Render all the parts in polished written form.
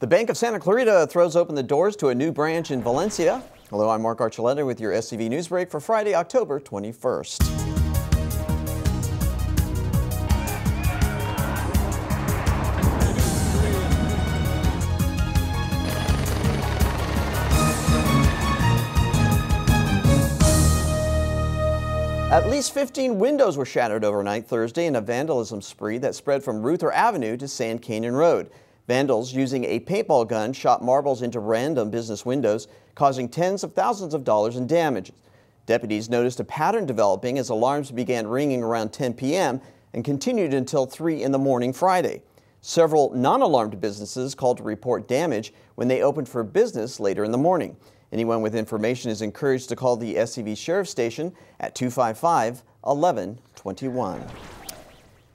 The Bank of Santa Clarita throws open the doors to a new branch in Valencia. Hello, I'm Mark Archuleta with your SCV Newsbreak for Friday, October 21st. At least 15 windows were shattered overnight Thursday in a vandalism spree that spread from Ruther Avenue to Sand Canyon Road. Vandals using a paintball gun shot marbles into random business windows, causing tens of thousands of dollars in damage. Deputies noticed a pattern developing as alarms began ringing around 10 p.m. and continued until 3 in the morning Friday. Several non-alarmed businesses called to report damage when they opened for business later in the morning. Anyone with information is encouraged to call the SCV Sheriff's Station at 255-1121.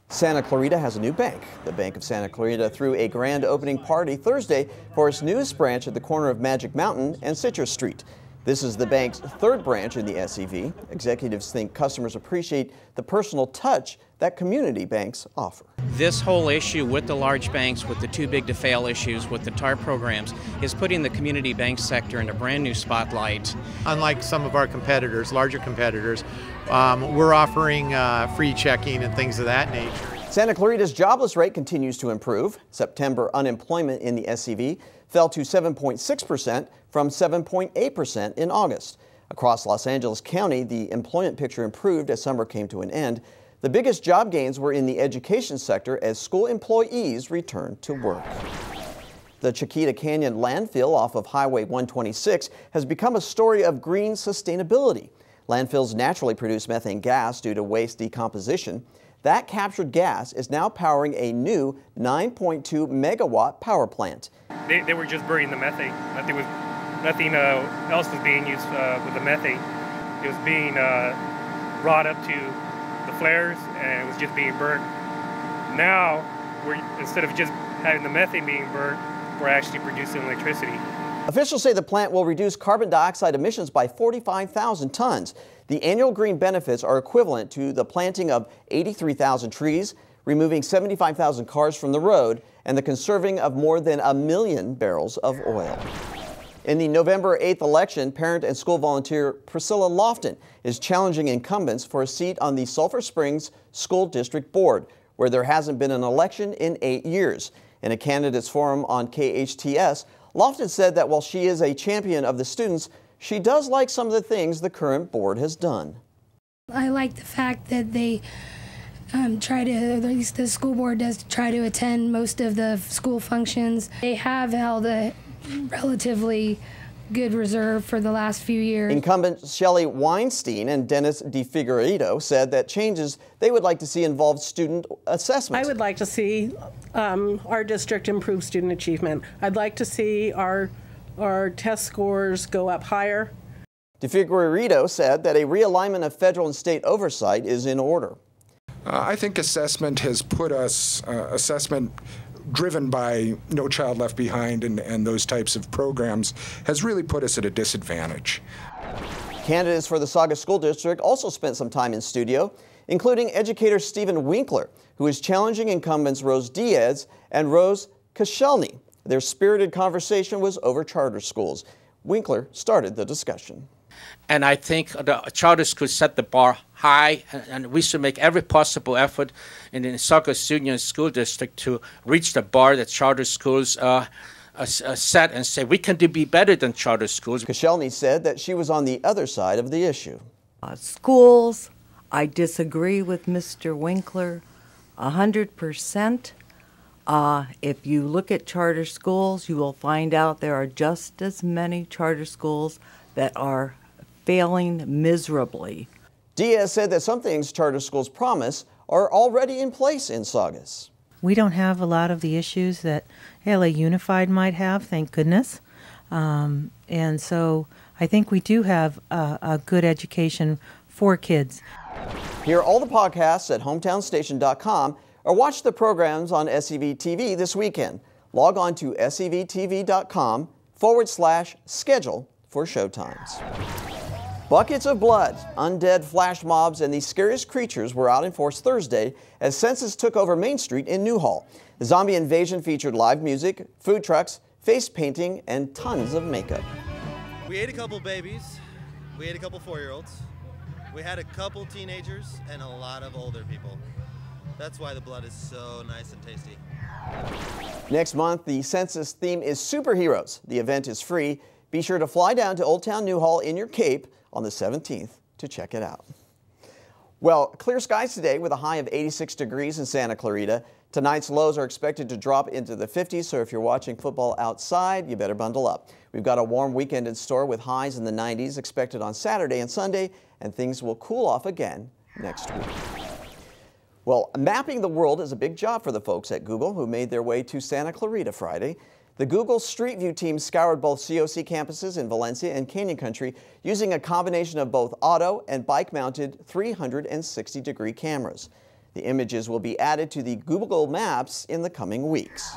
Santa Clarita has a new bank. The Bank of Santa Clarita threw a grand opening party Thursday for its newest branch at the corner of Magic Mountain and Citrus Street. This is the bank's third branch in the SCV. Executives think customers appreciate the personal touch that community banks offer. This whole issue with the large banks, with the too big to fail issues, with the TAR programs, is putting the community bank sector in a brand new spotlight. Unlike some of our competitors, larger competitors, we're offering free checking and things of that nature. Santa Clarita's jobless rate continues to improve. September unemployment in the SCV fell to 7.6% from 7.8% in August. Across Los Angeles County, the employment picture improved as summer came to an end. The biggest job gains were in the education sector as school employees returned to work. The Chiquita Canyon landfill off of Highway 126 has become a story of green sustainability. Landfills naturally produce methane gas due to waste decomposition. That captured gas is now powering a new 9.2 megawatt power plant. They were just burning the methane. Nothing else was being used with the methane. It was being brought up to the flares and it was just being burnt. Now, instead of just having the methane being burnt, we're actually producing electricity. Officials say the plant will reduce carbon dioxide emissions by 45,000 tons. The annual green benefits are equivalent to the planting of 83,000 trees, removing 75,000 cars from the road, and the conserving of more than 1 million barrels of oil. In the November 8th election, parent and school volunteer Priscilla Lofton is challenging incumbents for a seat on the Sulphur Springs School District Board, where there hasn't been an election in 8 years. In a candidates forum on KHTS, Lofton said that while she is a champion of the students, she does like some of the things the current board has done. I like the fact that they try to, or at least the school board does try to attend most of the school functions. They have held a relatively good reserve for the last few years. Incumbent Shelley Weinstein and Dennis DeFigueiredo said that changes they would like to see involve student assessment. I would like to see our district improve student achievement. I'd like to see our test scores go up higher. DeFigueiredo said that a realignment of federal and state oversight is in order. I think assessment has put us, assessment driven by No Child Left Behind and those types of programs, has really put us at a disadvantage. Candidates for the Saugus School District also spent some time in studio, including educator Stephen Winkler, who is challenging incumbents Rose Diaz and Rose Koscielny. Their spirited conversation was over charter schools. Winkler started the discussion. And I think the charter schools set the bar high, and we should make every possible effort in the Saugus Union School District to reach the bar that charter schools set and say we can be better than charter schools. Koscielny said that she was on the other side of the issue. Schools, I disagree with Mr. Winkler 100%. If you look at charter schools, you will find out there are just as many charter schools that are failing miserably. Diaz said that some things charter schools promise are already in place in Saugus. We don't have a lot of the issues that LA Unified might have, thank goodness. And so I think we do have a good education for kids. Hear all the podcasts at hometownstation.com or watch the programs on SCV TV this weekend. Log on to scvtv.com/schedule for showtimes. Buckets of blood, undead flash mobs, and the scariest creatures were out in force Thursday as Census took over Main Street in Newhall. The zombie invasion featured live music, food trucks, face painting, and tons of makeup. We ate a couple babies, we ate a couple 4-year-olds, we had a couple teenagers, and a lot of older people. That's why the blood is so nice and tasty. Next month, the Census theme is superheroes. The event is free. Be sure to fly down to Old Town Newhall in your Cape on the 17th to check it out. Well, clear skies today with a high of 86 degrees in Santa Clarita. Tonight's lows are expected to drop into the 50s, so if you're watching football outside, you better bundle up. We've got a warm weekend in store with highs in the 90s expected on Saturday and Sunday, and things will cool off again next week. Well, mapping the world is a big job for the folks at Google who made their way to Santa Clarita Friday. The Google Street View team scoured both COC campuses in Valencia and Canyon Country using a combination of both auto and bike-mounted 360-degree cameras. The images will be added to the Google Maps in the coming weeks.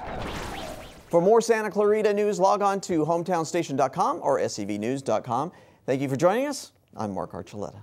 For more Santa Clarita news, log on to hometownstation.com or scvnews.com. Thank you for joining us. I'm Mark Archuleta.